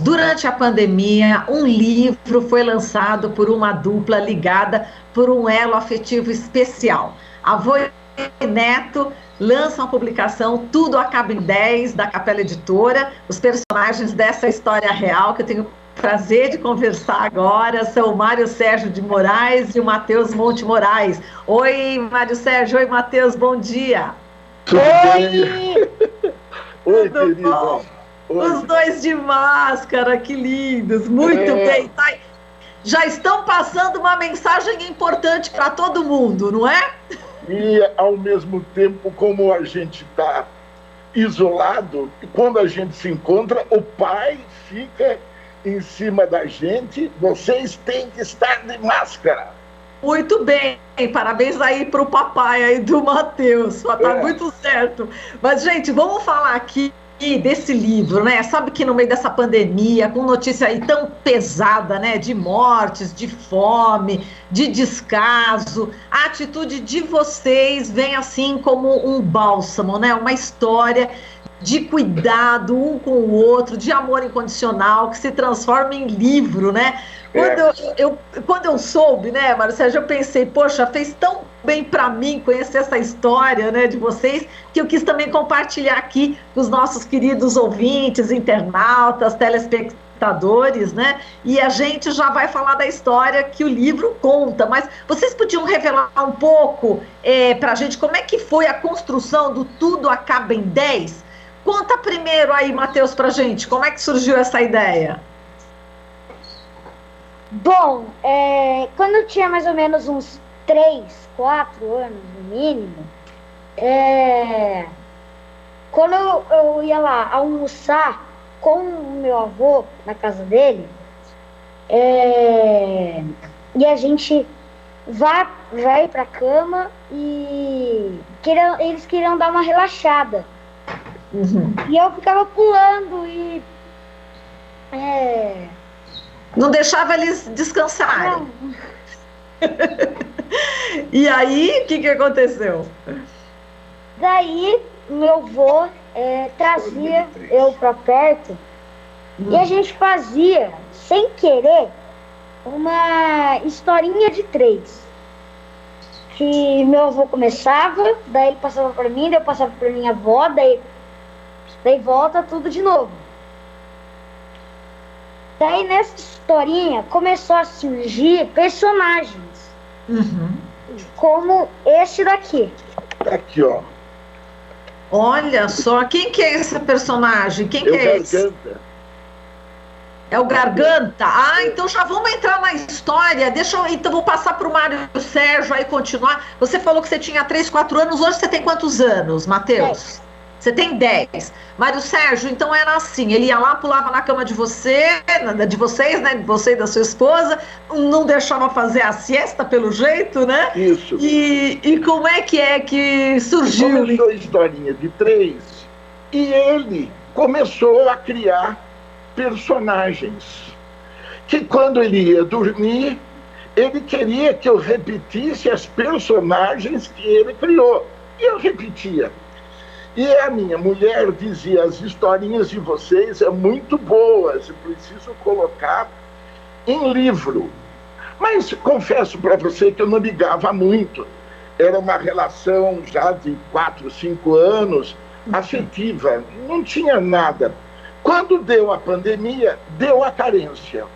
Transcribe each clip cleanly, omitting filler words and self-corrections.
Durante a pandemia, um livro foi lançado por uma dupla ligada por um elo afetivo especial. Avô e neto lançam a publicação Tudo Acaba em 10, da Capela Editora. Os personagens dessa história real, que eu tenho o prazer de conversar agora, são o Mário Sérgio de Moraes e o Matheus Monte Moraes. Oi, Mário Sérgio. Oi, Matheus. Bom dia. Tudo bem? Oi, Tudo querida. bom? Oi. Os dois de máscara, que lindos. Muito bem. Tá? Já estão passando uma mensagem importante para todo mundo, não é? E, ao mesmo tempo, como a gente está isolado, quando a gente se encontra, o pai fica em cima da gente. Vocês têm que estar de máscara. Muito bem, parabéns aí para o papai aí do Matheus, tá muito certo. Mas, gente, vamos falar aqui desse livro, né? Sabe que no meio dessa pandemia, com notícia aí tão pesada, né? De mortes, de fome, de descaso, a atitude de vocês vem assim como um bálsamo, né? Uma história de cuidado um com o outro, de amor incondicional, que se transforma em livro, né? Quando eu soube, né, Mário Sérgio, eu pensei, poxa, fez tão bem para mim conhecer essa história, né, de vocês, que eu quis também compartilhar aqui com os nossos queridos ouvintes, internautas, telespectadores, né? E a gente já vai falar da história que o livro conta, mas vocês podiam revelar um pouco para a gente como é que foi a construção do Tudo Acaba em 10? Conta primeiro aí, Matheus, pra gente, como é que surgiu essa ideia? Bom, quando eu tinha mais ou menos uns 3, 4 anos no mínimo, quando eu ia lá almoçar com o meu avô na casa dele, e a gente vai pra cama e eles queriam dar uma relaxada. Uhum. E eu ficava pulando e... Não deixava eles descansarem. Não. E aí, o que aconteceu? Daí, meu avô trazia eu pra perto e a gente fazia, sem querer, uma historinha de 3. Que meu avô começava, daí ele passava pra mim, daí eu passava pra minha avó, daí volta tudo de novo. Daí nessa historinha começou a surgir personagens, como esse daqui. Aqui, ó. Olha só, quem que é esse personagem? Quem que é esse? É o Garganta? Então já vamos entrar na história. Então vou passar para o Mário Sérgio aí continuar. Você falou que você tinha 3, 4 anos. Hoje você tem quantos anos, Matheus? 10. Você tem 10. Mário Sérgio, então era assim, ele ia lá, pulava na cama de vocês, né, de você e da sua esposa, não deixava fazer a siesta pelo jeito, né? Isso. E como é que surgiu? Começou a historinha de 3 e ele começou a criar personagens que quando ele ia dormir, ele queria que eu repetisse as personagens que ele criou. E eu repetia. E a minha mulher dizia, as historinhas de vocês são muito boas, eu preciso colocar em livro. Mas confesso para você que eu não ligava muito. Era uma relação já de 4, 5 anos, afetiva, não tinha nada. Quando deu a pandemia, deu a carência.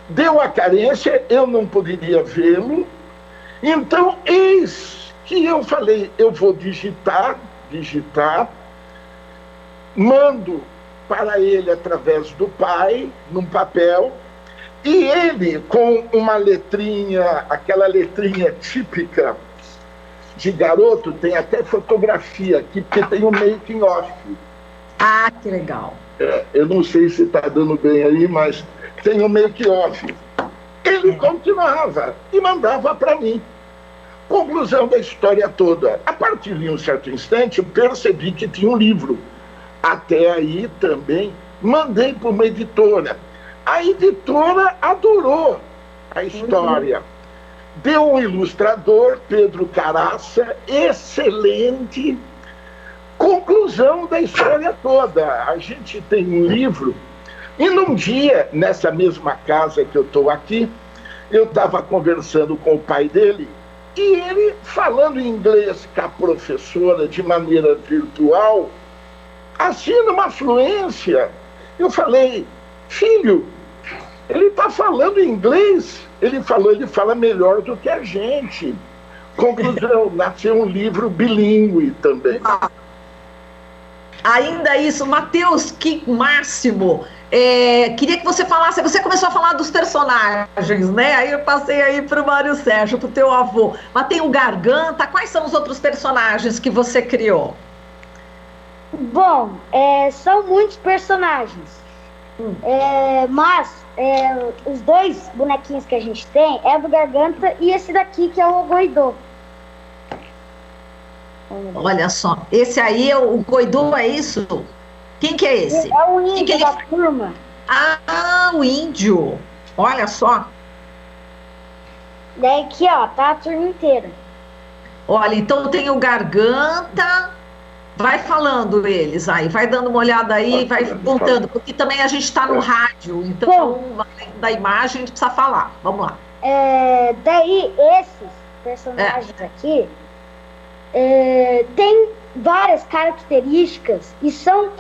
Deu a carência, eu não poderia vê-lo. Então, eis que eu falei, eu vou digitar, mando para ele através do pai, num papel, e ele com uma letrinha, aquela letrinha típica de garoto, tem até fotografia aqui, porque tem um making off. Ah, que legal. Eu não sei se está dando bem aí, mas tem um making off. Ele continuava e mandava para mim. Conclusão da história toda. A partir de um certo instante, eu percebi que tinha um livro. Até aí também mandei para uma editora. A editora adorou a história. Deu um ilustrador, Pedro Caraça, excelente. Conclusão da história toda. A gente tem um livro E num dia, nessa mesma casa que eu estou aqui, eu estava conversando com o pai dele, e ele, falando inglês com a professora de maneira virtual, assim, numa fluência, eu falei, filho, ele está falando inglês. Ele falou, ele fala melhor do que a gente. Conclusão, nasceu um livro bilíngue também. Ainda isso, Matheus, que máximo! Queria que você falasse, você começou a falar dos personagens, né? Aí eu passei aí para o Mário Sérgio, para o teu avô. Mas tem o Garganta, quais são os outros personagens que você criou? Bom, são muitos personagens. Mas os dois bonequinhos que a gente tem é do Garganta e esse daqui que é o Goidô. Olha só, esse aí é o Goidô, é isso? Quem que é esse? É o índio da turma. Ah, o índio. Olha só. Daí aqui, ó, tá a turma inteira. Olha, então tem o Garganta. Vai falando eles aí, vai dando uma olhada aí, vai contando, porque também a gente está no rádio, então da imagem a gente precisa falar. Vamos lá. Daí esses personagens aqui têm várias características e são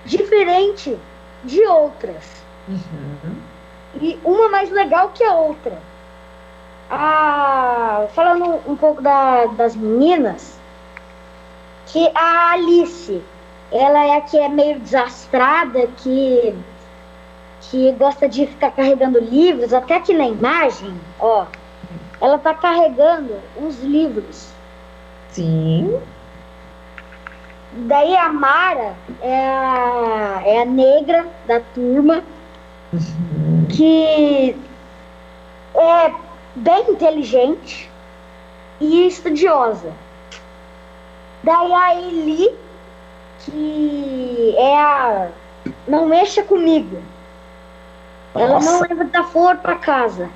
diferentes de outras. Uhum. E uma mais legal que a outra. Falando um pouco das meninas, que a Alice, ela é a que é meio desastrada, que gosta de ficar carregando livros, até aqui na imagem, ó, ela tá carregando uns livros. Sim. Daí a Mara é a negra da turma, que é bem inteligente e estudiosa. Daí a Eli, que é a não mexa comigo. Nossa. Ela não leva da flor pra casa.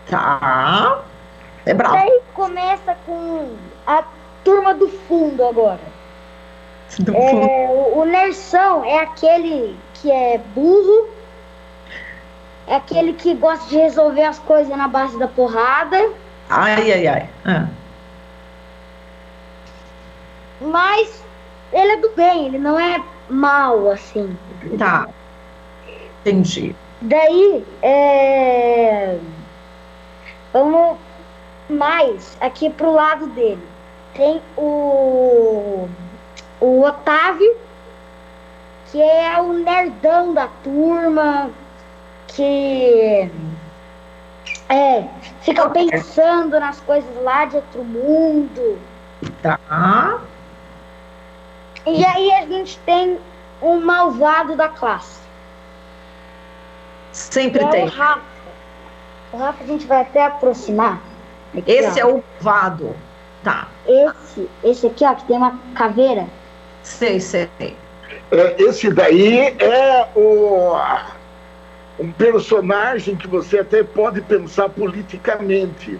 Tá. É bravo. Daí começa com a turma do fundo agora. O Nersão é aquele que é burro, é aquele que gosta de resolver as coisas na base da porrada. Ai. Mas ele é do bem, ele não é mal, assim. Tá. Entendi. Daí, vamos mais aqui pro lado dele. Tem o Otávio, que é o nerdão da turma, que fica pensando nas coisas lá de outro mundo. Tá. E aí a gente tem um malvado da classe. Sempre tem. O Rafa. O Rafa a gente vai até aproximar. Aqui, esse é o malvado. Tá. Esse aqui, ó, que tem uma caveira. Sei. Esse daí é um personagem que você até pode pensar politicamente.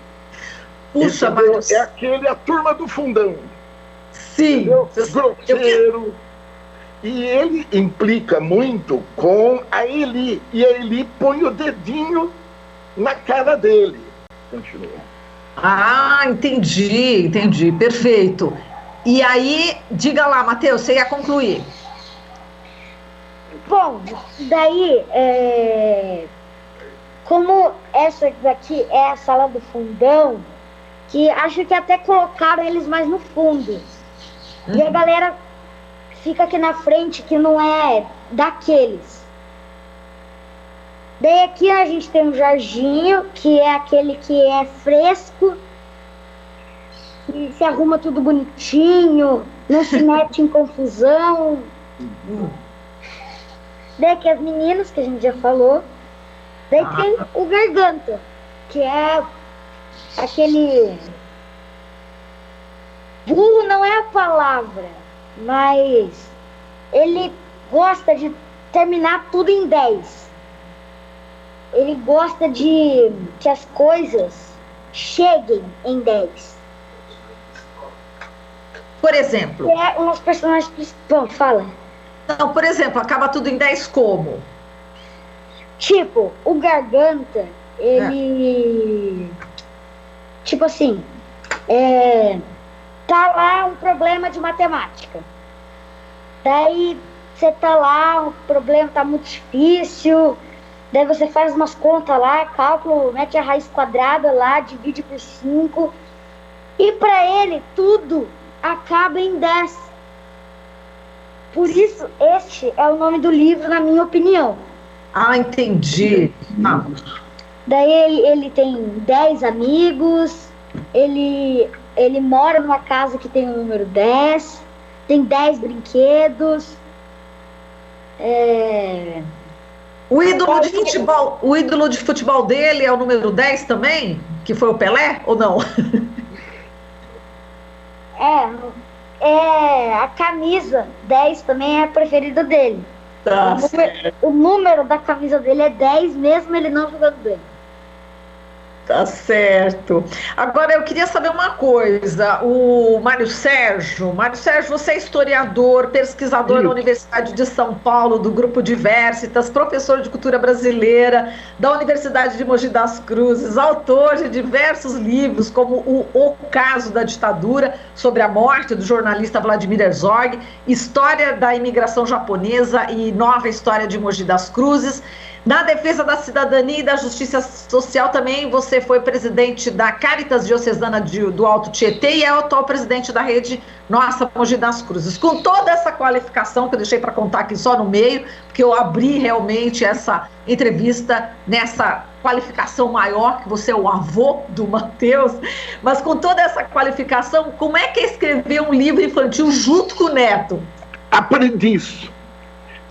Puxa, mas... É aquele, a turma do fundão. Sim. Grosseiro. E ele implica muito com a Eli. E a Eli põe o dedinho na cara dele. Continua. Entendi. Perfeito. E aí, diga lá, Matheus, você ia concluir. Bom, daí, como essa daqui é a sala do fundão, que acho que até colocaram eles mais no fundo. E a galera fica aqui na frente, que não é daqueles. Daí aqui a gente tem o Jorginho, que é aquele que é fresco, que se arruma tudo bonitinho, não se mete em confusão. Daí aqui as meninas, que a gente já falou. Daí tem o Garganta, que é aquele... Burro não é a palavra, mas ele gosta de terminar tudo em 10. Ele gosta de que as coisas cheguem em 10. Por exemplo... É um dos personagens principais. Bom, fala. Não, por exemplo, acaba tudo em 10 como? Tipo, o Garganta, ele... Tipo assim, tá lá um problema de matemática. Daí você tá lá, o problema tá muito difícil. Daí você faz umas contas lá, cálculo, mete a raiz quadrada lá, divide por 5. E para ele, tudo acaba em 10. Por isso, este é o nome do livro, na minha opinião. Ah, entendi. Daí ele tem 10 amigos, ele mora numa casa que tem o número 10, tem 10 brinquedos. O ídolo de futebol dele é o número 10 também? Que foi o Pelé ou não? A camisa 10 também é a preferida dele. Tá. O número da camisa dele é 10, mesmo ele não jogando bem. Tá certo. Agora eu queria saber uma coisa. O Mário Sérgio, você é historiador, pesquisador na Universidade de São Paulo, do Grupo Diversitas, professor de cultura brasileira da Universidade de Mogi das Cruzes, autor de diversos livros, como O Caso da Ditadura, sobre a morte do jornalista Vladimir Herzog, História da Imigração Japonesa e Nova História de Mogi das Cruzes. Na defesa da cidadania e da justiça social também você foi presidente da Caritas Diocesana do Alto Tietê e é o atual presidente da rede Nossa Mogi das Cruzes. Com toda essa qualificação que eu deixei para contar aqui só no meio, porque eu abri realmente essa entrevista nessa qualificação maior, que você é o avô do Matheus, mas com toda essa qualificação, como é que é escrever um livro infantil junto com o neto? Aprendiz.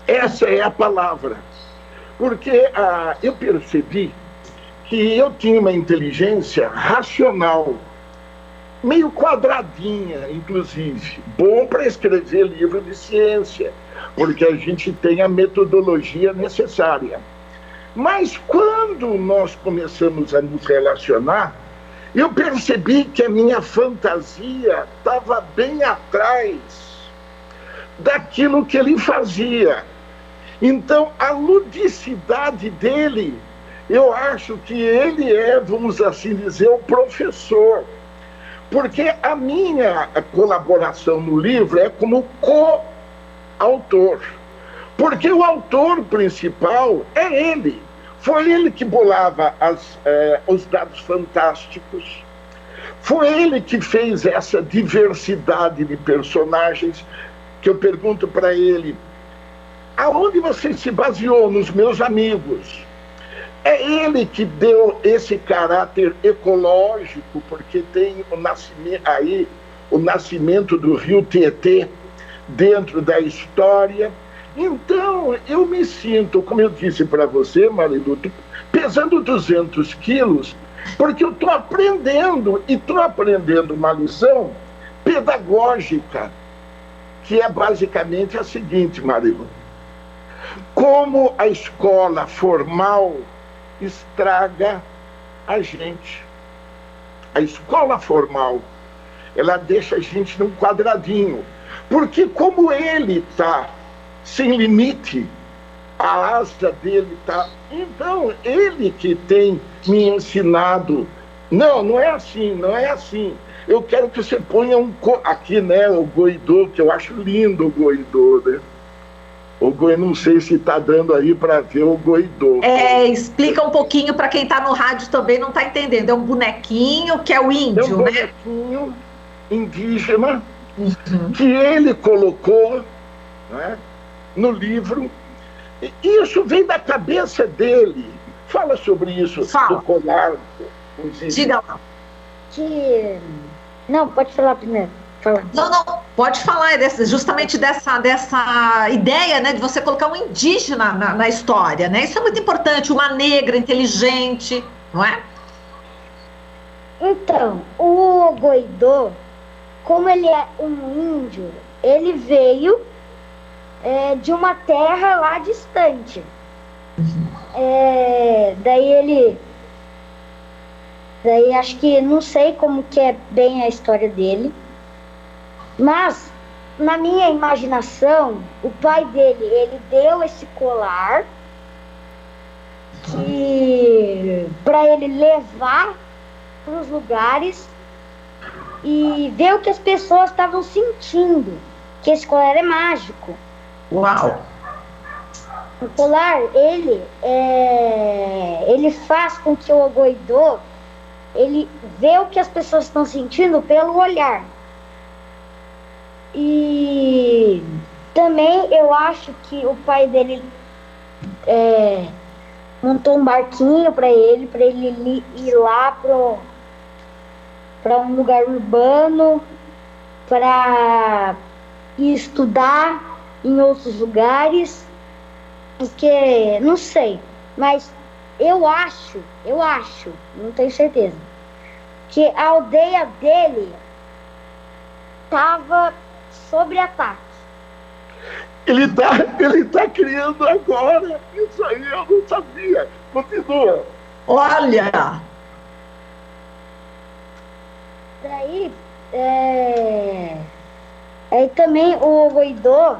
Essa é a palavra. Porque eu percebi que eu tinha uma inteligência racional, meio quadradinha, inclusive, bom para escrever livro de ciência, porque a gente tem a metodologia necessária. Mas quando nós começamos a nos relacionar, eu percebi que a minha fantasia estava bem atrás daquilo que ele fazia. Então, a ludicidade dele, eu acho que ele é, vamos assim dizer, o professor. Porque a minha colaboração no livro é como coautor. Porque o autor principal é ele. Foi ele que bolava os dados fantásticos. Foi ele que fez essa diversidade de personagens, que eu pergunto para ele: aonde você se baseou? Nos meus amigos. É ele que deu esse caráter ecológico, porque tem o nascimento do rio Tietê dentro da história. Então, eu me sinto, como eu disse para você, Marilu, pesando 200 quilos, porque eu estou aprendendo, e estou aprendendo uma lição pedagógica, que é basicamente a seguinte, Marilu: como a escola formal estraga a gente. A escola formal, ela deixa a gente num quadradinho. Porque como ele está sem limite, a asa dele está... Então, ele que tem me ensinado, não é assim, não é assim. Eu quero que você ponha aqui, né, o Goidô, que eu acho lindo o Goidô, né? O Goidô, não sei se está dando aí para ver o Goidô. Explica um pouquinho para quem está no rádio também não está entendendo. É um bonequinho que é o índio, né? É um bonequinho indígena que ele colocou, né, no livro. E isso vem da cabeça dele. Fala sobre isso. Fala. Do colar. Diga lá. Não, pode falar primeiro. Não, pode falar justamente dessa ideia, né, de você colocar um indígena na história, né? Isso é muito importante, uma negra inteligente, não é? Então, o Goidô, como ele é um índio, ele veio de uma terra lá distante. Daí acho que, não sei como que é bem a história dele, mas na minha imaginação, o pai dele, ele deu esse colar que para ele levar para os lugares e ver o que as pessoas estavam sentindo, que esse colar é mágico. Uau! O colar, ele faz com que o Ogoidô, ele vê o que as pessoas estão sentindo pelo olhar. E também eu acho que o pai dele montou um barquinho para ele ir lá para um lugar urbano, para ir estudar em outros lugares, porque, não sei, mas eu acho, não tenho certeza, que a aldeia dele estava sob ataque. Ele tá criando agora. Isso aí eu não sabia. Continua. Olha! Daí, aí também o Ogoidô,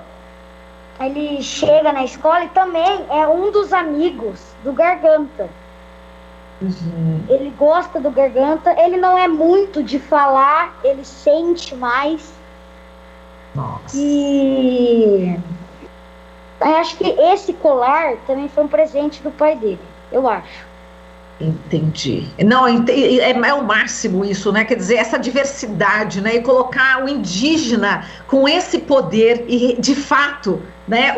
ele chega na escola e também é um dos amigos do Garganta. Uhum. Ele gosta do Garganta, ele não é muito de falar, ele sente mais. Nossa. E eu acho que esse colar também foi um presente do pai dele, eu acho. Entendi. Não, é o máximo isso, né? Quer dizer, essa diversidade, né? E colocar o indígena com esse poder e, de fato, né?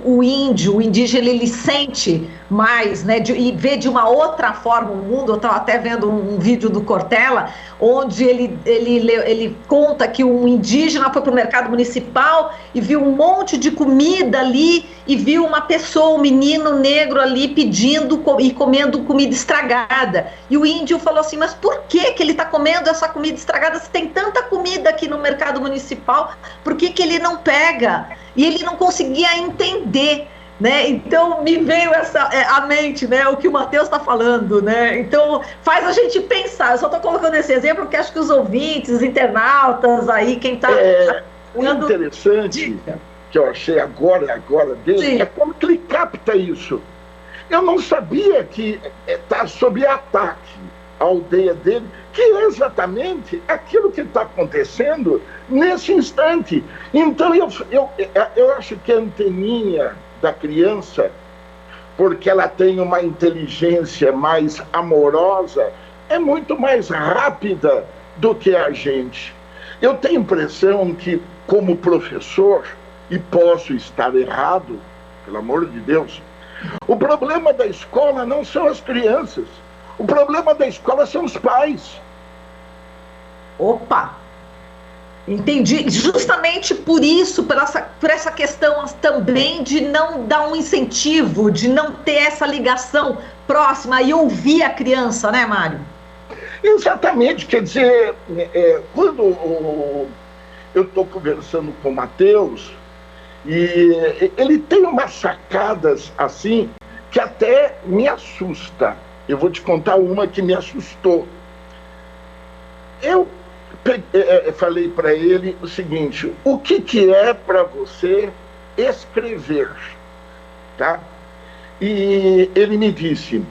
O índio, o indígena, ele sente mais, né? E vê de uma outra forma o mundo. Eu estava até vendo um vídeo do Cortella, onde ele conta que um indígena foi para o mercado municipal e viu um monte de comida ali e viu uma pessoa, um menino negro ali pedindo e comendo comida estragada. E o índio falou assim, mas por que ele está comendo essa comida estragada se tem tanta comida aqui no mercado municipal? Por que ele não pega? E ele não conseguia entender, né? Então me veio à mente, né, o que o Matheus está falando, né? Então faz a gente pensar. Eu só estou colocando esse exemplo porque acho que os ouvintes, os internautas aí, quem está o interessante que eu achei agora dele, Sim. É como que ele capta isso. Eu não sabia que está sob ataque a aldeia dele, que é exatamente aquilo que está acontecendo nesse instante. Então eu acho que a anteninha da criança, porque ela tem uma inteligência mais amorosa, é muito mais rápida do que a gente. Eu tenho a impressão que, como professor, e posso estar errado, pelo amor de Deus, o problema da escola não são as crianças, o problema da escola são os pais. Opa! Entendi. Justamente por isso, por essa questão também de não dar um incentivo, de não ter essa ligação próxima e ouvir a criança, né, Mário? Exatamente. Quer dizer, quando eu estou conversando com o Matheus, e ele tem umas sacadas assim que até me assusta. Eu vou te contar uma que me assustou. Eu falei para ele o seguinte: o que é para você escrever? Tá? E ele me disse: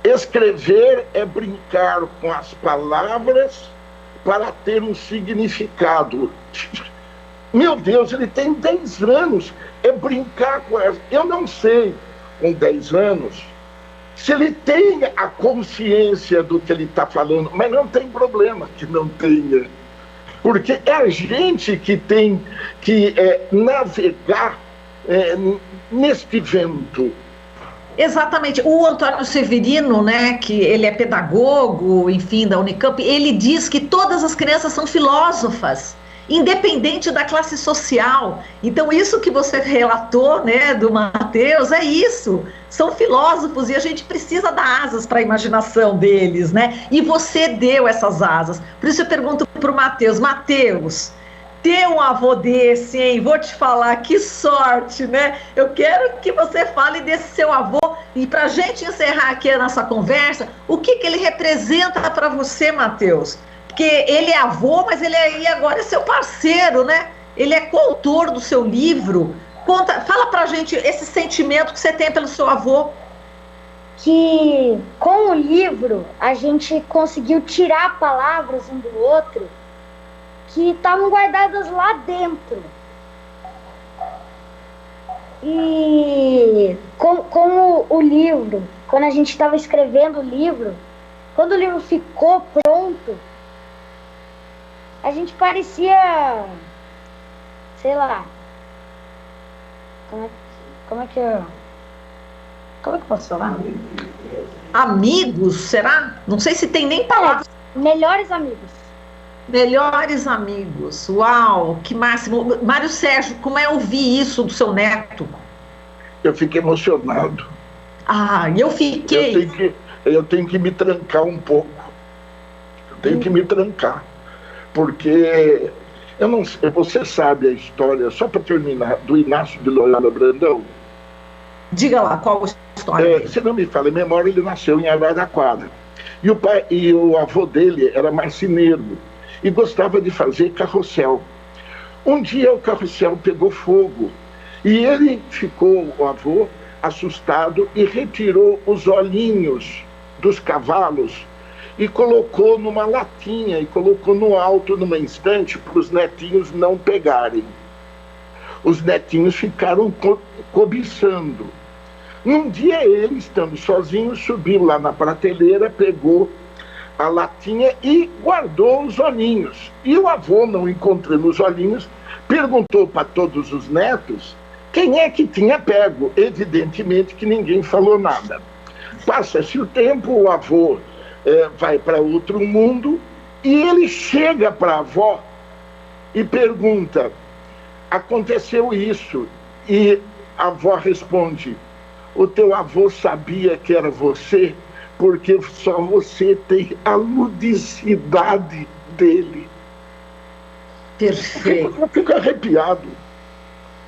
escrever é brincar com as palavras para ter um significado. Meu Deus, ele tem 10 anos, é brincar com ela. Eu não sei, com 10 anos, se ele tem a consciência do que ele está falando, mas não tem problema que não tenha. Porque é a gente que tem que navegar neste vento. Exatamente. O Antônio Severino, né, que ele é pedagogo, enfim, da Unicamp, ele diz que todas as crianças são filósofas, independente da classe social. Então isso que você relatou, né, do Matheus, é isso, são filósofos e a gente precisa dar asas para a imaginação deles, né, e você deu essas asas. Por isso eu pergunto para o Matheus, ter um avô desse, hein, vou te falar, que sorte, né, eu quero que você fale desse seu avô e para a gente encerrar aqui a nossa conversa, o que ele representa para você, Matheus? Porque ele é avô, mas ele aí agora é seu parceiro, né? Ele é coautor do seu livro. Fala pra gente esse sentimento que você tem pelo seu avô. que com o livro a gente conseguiu tirar palavras um do outro que estavam guardadas lá dentro. E com o livro, quando a gente estava escrevendo o livro, quando o livro ficou pronto, a gente parecia, sei lá, como é que eu posso falar? Amigos, será? Não sei se tem nem palavras. Melhores amigos. Melhores amigos. Uau, que máximo. Mário Sérgio, como é ouvir isso do seu neto? Eu fiquei emocionado. Ah, eu fiquei. Eu tenho que me trancar um pouco. Eu tenho que me trancar. Porque eu não sei, você sabe a história, só para terminar, do Inácio de Loyola Brandão? Diga lá, qual a história? Se não me falha a memória, ele nasceu em Araraquara. E o avô dele era marceneiro e gostava de fazer carrossel. Um dia o carrossel pegou fogo e ele ficou, o avô, assustado e retirou os olhinhos dos cavalos e colocou numa latinha e colocou no alto numa estante para os netinhos não pegarem. Os netinhos ficaram cobiçando. Num dia ele, estando sozinho, subiu lá na prateleira, pegou a latinha e guardou os olhinhos. E o avô, não encontrando os olhinhos, perguntou para todos os netos quem é que tinha pego. Evidentemente que ninguém falou nada. Passa-se o tempo, o avô vai para outro mundo e ele chega para a avó e pergunta: aconteceu isso? E a avó responde: o teu avô sabia que era você, porque só você tem a ludicidade dele. Perfeito. Eu fico arrepiado.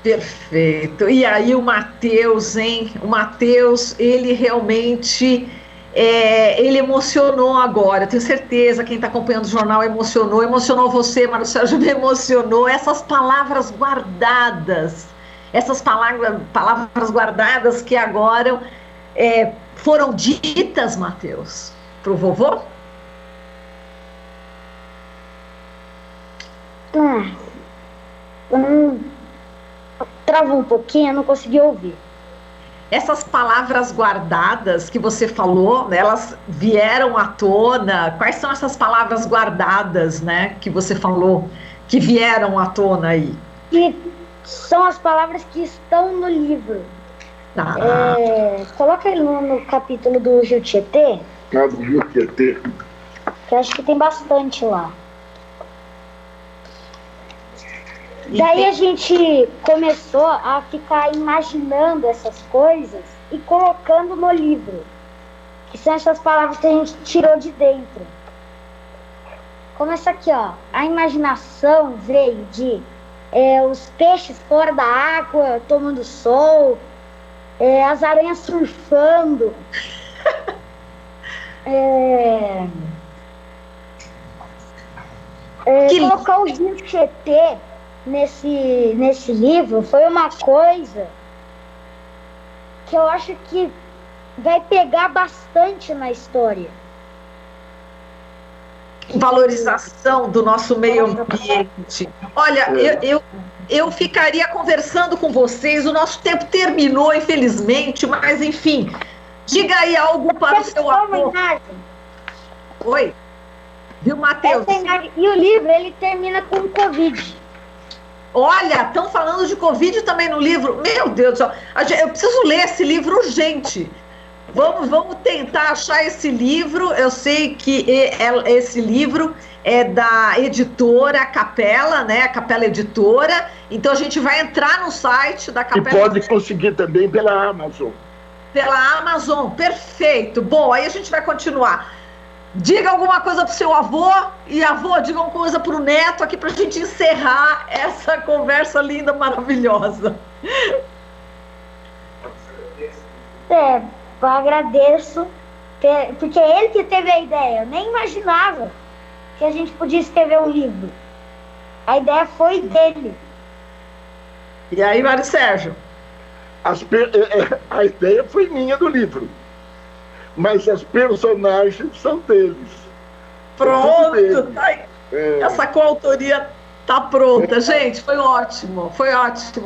Perfeito. E aí o Matheus, hein? O Matheus, ele realmente, ele emocionou agora. Eu tenho certeza, quem está acompanhando o jornal emocionou você, Mário Sérgio, me emocionou. Essas palavras guardadas, essas palavras guardadas que agora foram ditas, Matheus, para o vovô? Travou um pouquinho, eu não consegui ouvir. Essas palavras guardadas que você falou, elas vieram à tona? Quais são essas palavras guardadas, né, que você falou, que vieram à tona aí? Que são as palavras que estão no livro. Coloca ele no capítulo do Rio Tietê. Do Rio Tietê. Que eu acho que tem bastante lá. Daí a gente começou a ficar imaginando essas coisas e colocando no livro. Que são essas palavras que a gente tirou de dentro. Começa aqui, ó. A imaginação veio de os peixes fora da água, tomando sol, as aranhas surfando. Colocar o Rio Tietê nesse livro foi uma coisa que eu acho que vai pegar bastante na história. Valorização do nosso meio ambiente. Olha, eu ficaria conversando com vocês, o nosso tempo terminou, infelizmente, mas enfim, diga aí algo para o seu avô. Oi? Viu, Matheus? E o livro, ele termina com Covid. Olha, estão falando de Covid também no livro. Meu Deus do céu, eu preciso ler esse livro urgente. Vamos tentar achar esse livro. Eu sei que esse livro é da editora Capela, né? A Capela Editora. Então a gente vai entrar no site da Capela. E pode conseguir também pela Amazon. Pela Amazon, perfeito. Bom, aí a gente vai continuar. Diga alguma coisa para o seu avô e avô, diga alguma coisa para o neto aqui para a gente encerrar essa conversa linda, maravilhosa. Eu agradeço, porque é ele que teve a ideia. Eu nem imaginava que a gente podia escrever um livro. A ideia foi dele. E aí, Mário Sérgio? A ideia foi minha do livro. mas as personagens são deles. Pronto, tá aí. Essa coautoria tá pronta. Gente, foi ótimo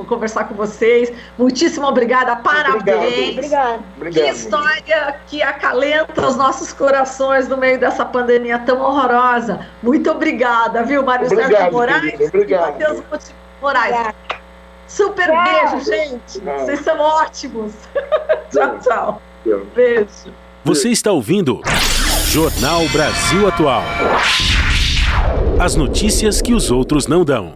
conversar com vocês. Muitíssimo obrigada, parabéns. Obrigada. Que história que acalenta os nossos corações no meio dessa pandemia tão horrorosa. Muito obrigada, viu, Mário Sérgio Moraes e Matheus Moraes. Obrigada. Super beijo, gente. Vocês são ótimos. Tchau, tchau. Beijo. Você está ouvindo Jornal Brasil Atual. As notícias que os outros não dão.